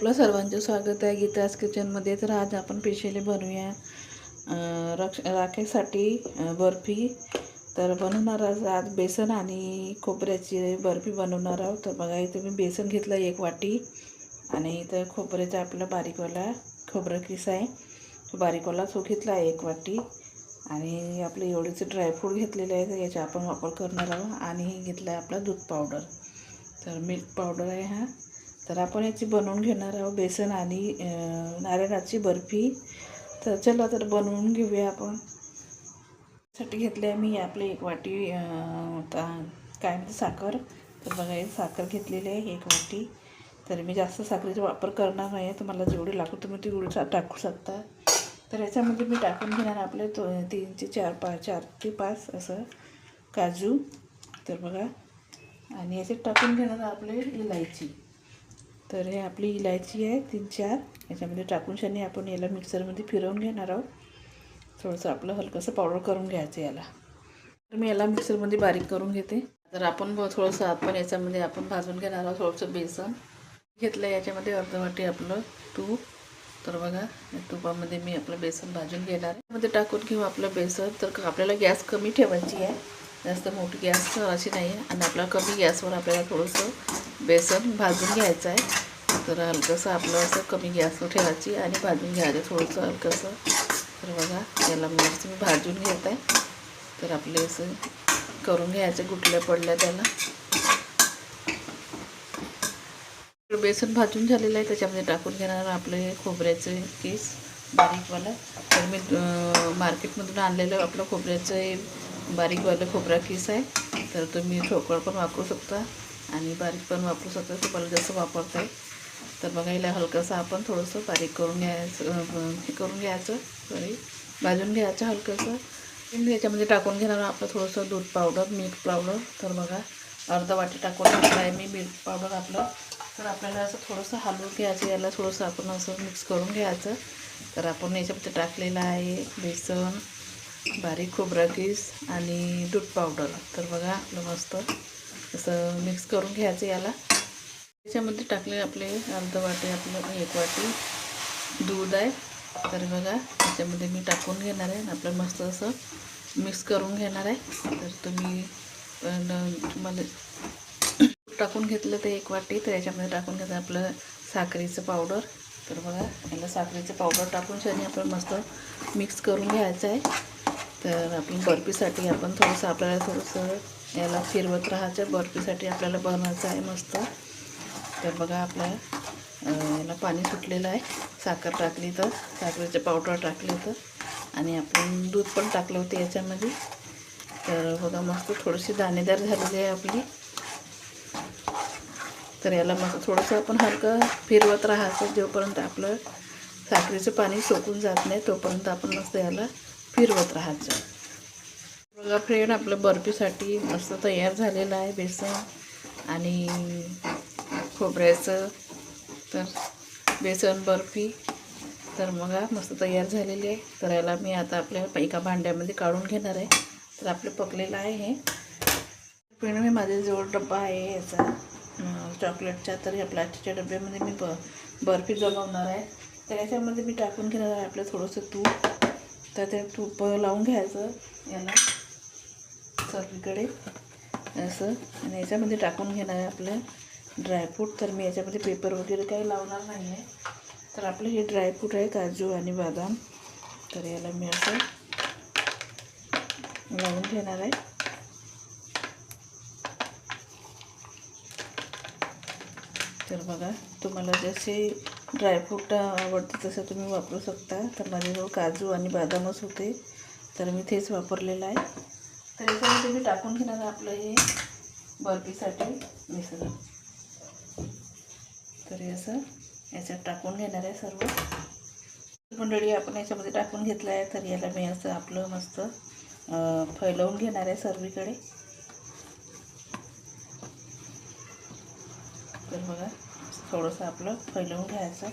आपलं सर्वांचं स्वागत आहे गीताज किचनमध्ये. तर आज आपण स्पेशली बनवूया राखेसाठी बर्फी. तर बनवणार आज बेसन आणि खोबऱ्याची बर्फी बनवणार आहोत. तर बघा, इथे मी बेसन घेतलं 1 वाटी आणि इथं खोबऱ्याचा आपला बारीकवाला खोबरं किस आहे, तो बारीकवाला तो घेतला 1 वाटी. आणि आपले एवढेचे ड्रायफ्रूट घेतलेले आहे, तर याचा आपण वापर करणार आहोत. आणि घेतला आहे आपला दूध पावडर, तर मिल्क पावडर आहे हा. तर आपण याची बनवून घेणार आहोत बेसन आणि नारळाची बर्फी. तर चला तर बनवून घेऊया आपण. साठी घेतले आहे मी आपले 1 वाटी काय म्हणते साखर. तर बघा, हे साखर घेतलेली आहे 1 वाटी. तर मी जास्त साखरेचा वापर करणार नाही, तुम्हाला जेवढी लागतो तुम्ही तेवढी टाकू शकता. तर याच्यामध्ये मी टाकून घेणार आपले 3 ते 4 ते 5 असं काजू. तर बघा, आणि याच्यात टाकून घेणार आपले इलायची. तर हे आपली इलायची आहे 3-4, याच्यामध्ये टाकून शाने आपण याला मिक्सरमध्ये फिरवून घेणार आहोत. थोडंसं आपलं हलकंसं पावडर करून घ्यायचं याला. तर मी याला मिक्सरमध्ये बारीक करून घेते. तर आपण थोडंसं आपण याच्यामध्ये आपण भाजून घेणार आहोत. थोडंसं बेसन घेतलं, याच्यामध्ये अर्ध वाटी आपलं तूप. तर बघा, या तुपामध्ये मी आपलं बेसन भाजून घेणार आहे. मध्ये टाकून घेऊ आपलं बेसन. तर आपल्याला गॅस कमी ठेवायची आहे, जास्त मोठी गॅस अशी नाही आहे. आणि आपल्याला कमी गॅसवर आपल्याला थोडंसं बेसन भाजून घ्यायचं आहे. तर हलकंसं आपलं असं कमी गॅसवर ठेवायची आणि भाजून घ्यायचं थोडंसं हलकंसं. तर बघा, याला मस्त मी भाजून घेत आहे. तर आपले असं करून घ्यायचं, गुटल्या पडल्या त्याला. बेसन भाजून झालेलं आहे, त्याच्यामध्ये टाकून घेणार आपले खोबऱ्याचे किस बारीकवाला. तर मी मार्केटमधून आणलेलं आपलं खोबऱ्याचं बारीकवालं खोबरा किस आहे. तर तुम्ही ठोकळ पण वापरू शकता आणि बारीक पण वापरू शकता, तुम्हाला जसं वापरता आहे. तर बघा, याला हलकंसं आपण थोडंसं बारीक करून घ्यायचं भाजून घ्यायचं हलकंसं. याच्यामध्ये टाकून घेणार आपलं थोडंसं दूध पावडर, मिल्क पावडर. तर बघा, अर्धा वाटी टाकून घेतलं आहे मी मिल्क पावडर आपलं. तर आपल्याला असं थोडंसं हलवून घ्यायचं, याला थोडंसं आपण असं मिक्स करून घ्यायचं. तर आपण याच्यामध्ये टाकलेलं आहे बेसन, बारीक खोबरा किस आणि दूध पावडर. तर बघा, आपलं मस्त असं मिक्स करून घ्यायचं याला. त्याच्यामध्ये टाकले आपले अर्धा वाटी आपलं 1 वाटी दूध आहे. तर बघा, त्याच्यामध्ये मी टाकून घेणार आहे, आपलं मस्त असं मिक्स करून घेणार आहे. तर तुम्ही तुम्हाला टाकून घेतलं ते 1 वाटी. तर याच्यामध्ये टाकून घेतलं आपलं साखरेचं पावडर. तर बघा, याला साखरेचं पावडर टाकून शाने आपण मस्त मिक्स करून घ्यायचं आहे. तर आपली बर्फीसाठी आपण थोडंसं आपल्याला थोडंसं याला फिरवत राहायचं. बर्फीसाठी आपल्याला बनवायचं आहे मस्त. तर बघा, आपल्या याला पाणी सुटलेलं आहे. साखर टाकली तर, साखरेचं पावडर टाकले तर, आणि आपण दूध पण टाकलं होते याच्यामध्ये. तर बघा, मस्त थोडीशी दाणेदार झालेली आहे आपली. तर याला मस्त थोडंसं आपण हलकं फिरवत राहायचं, जोपर्यंत आपलं साखरेचं पाणी सोकून जात नाही तोपर्यंत आपण मस्त याला फिरवत राहायचं. बघा फ्रेंड, आपलं बर्फीसाठी मस्त तयार झालेलं आहे बेसन आणि खोबऱ्याचं. तर बेसन बर्फी तर बघा मस्त तयार झालेली आहे. तर याला मी आता आपल्या एका भांड्यामध्ये काढून घेणार आहे. तर आपलं पकलेलं आहे हे. फ्रेंड, मी माझ्याजवळ डब्बा आहे याचा चॉकलेटचा. तर या प्लास्टिकच्या डब्यामध्ये मी बर्फी जमवणार आहे. तर याच्यामध्ये मी टाकून घेणार आहे आपलं थोडंसं तूप. तर ते तूप लावून घ्यायचं याला सगळीकडे असं. आणि याच्यामध्ये टाकून घेणार आहे आपलं ड्रायफ्रूट. तर मी याच्यामध्ये पेपर वगैरे काही लावणार नाही आहे. तर आपलं हे ड्रायफ्रूट आहे, काजू आणि बदाम. तर याला मी असं लावून घेणार आहे. तर बघा, तुम्हाला जसे ड्रायफ्रूट आवडते तसं तुम्ही वापरू शकता. तर माझ्याजवळ काजू आणि बदामच होते, तर मी तेच वापरलेलं आहे. तर याच्यामध्ये मी टाकून घेणार आपलं हे बर्फीसाठी मिश्रण. तर हे असं याच्यात टाकून घेणार आहे सर्व मंडळी. आपण याच्यामध्ये टाकून घेतलं आहे. तर याला मी असं आपलं मस्त फैलवून घेणार आहे सर्वीकडे. तर बघा, थोडंसं आपलं फैलवून घ्यायचं.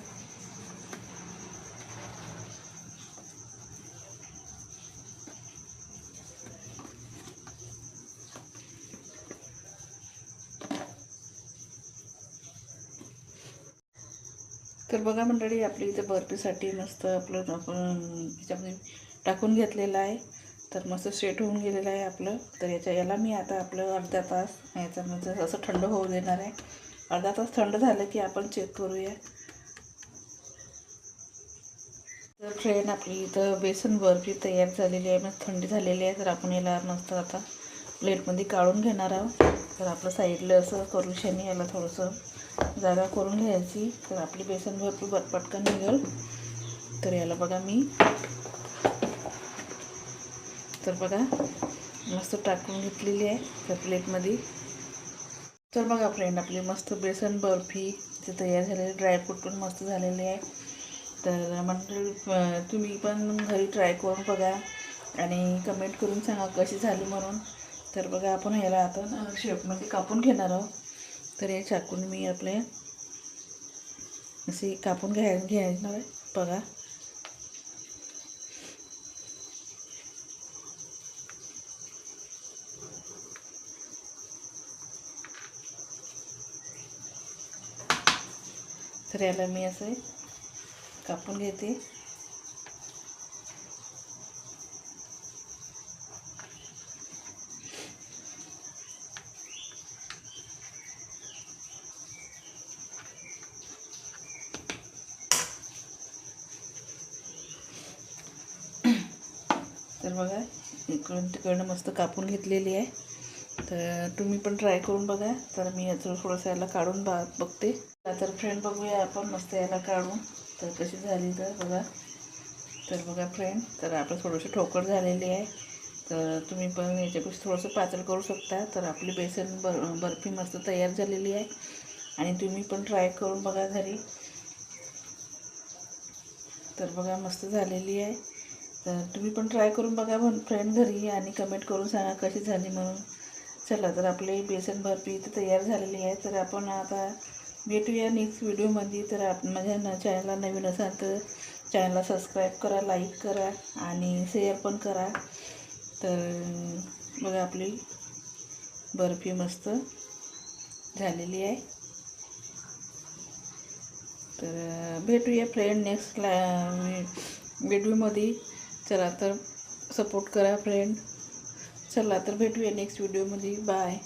तर बघा मंडळी, आपली इथे बर्फीसाठी मस्त आपलं आपण ह्याच्यामध्ये टाकून घेतलेलं आहे. तर मस्त सेट होऊन गेलेलं आहे आपलं. तर याला मी आता आपलं अर्धा तास ह्याच्यामध्ये असं थंड होऊ देणार आहे. अर्धा तास थंड झालं की आपण चेक करूया. तर फ्रेंड, आपली इथं बेसन बर्फी तयार झालेली आहे, मस्त थंडी झालेली आहे. तर आपण याला मस्त आता प्लेटमध्ये काढून घेणार आहोत. तर आपलं साईडला असं करुशाने याला थोडंसं जागा करून घ्यायची. तर आपली बेसन बर्फी पटकन निघेल. तर याला बघा मी तर बघा मस्त टाकून घेतलेली आहे त्या प्लेटमध्ये. तर बघा फ्रेंड, आपली मस्त बेसन बर्फी ते तयार झालेली, ड्रायफ्रूट पण मस्त झालेले आहे. तर म्हणजे तुम्ही पण घरी ट्राय करून बघा आणि कमेंट करून सांगा कशी झाली म्हणून. तर बघा, आपण ह्याला आता शेपमध्ये कापून घेणार आहोत. तर हे चाकून मी आपले असे कापून घ्यायला आहे बघा. तर याला मी असे कापून घेते. तर बघा, इकडून तिकडनं मस्त कापून घेतलेली आहे. तर तुम्ही पण ट्राय करून बघा. तर मी याचं थोडंसं याला काढून बघते. तर फ्रेंड, बघूया आपण मस्त याला काढून तर कशी झाली. तर बघा, तर बघा फ्रेंड, तर आपलं थोडंसं ठोकर झालेली आहे. तर तुम्ही पण याच्यापेक्षा थोडंसं पातळ करू शकता. तर आपली बेसन बर्फी मस्त तयार झालेली आहे आणि तुम्ही पण ट्राय करून बघा घरी. तर बघा, मस्त झालेली आहे. तर तुम्ही पण ट्राय करून बघा फ्रेंड घरी आणि कमेंट करून सांगा कशी झाली म्हणून. चला, तर आपली बेसन बर्फी इथे तयार झालेली आहे. तर आपण आता भेटूया नेक्स्ट व्हिडिओमध्ये. तर माझ्या चॅनलला नवीन असाल तर चॅनलला सबस्क्राईब करा, लाईक करा आणि शेअर पण करा. तर बघा, आपली बर्फी मस्त झालेली आहे. तर भेटूया फ्रेंड नेक्स्ट व्हिडिओमध्ये. चला, तर सपोर्ट करा फ्रेंड. चला, तर भेटूया नेक्स्ट व्हिडिओमध्ये. बाय.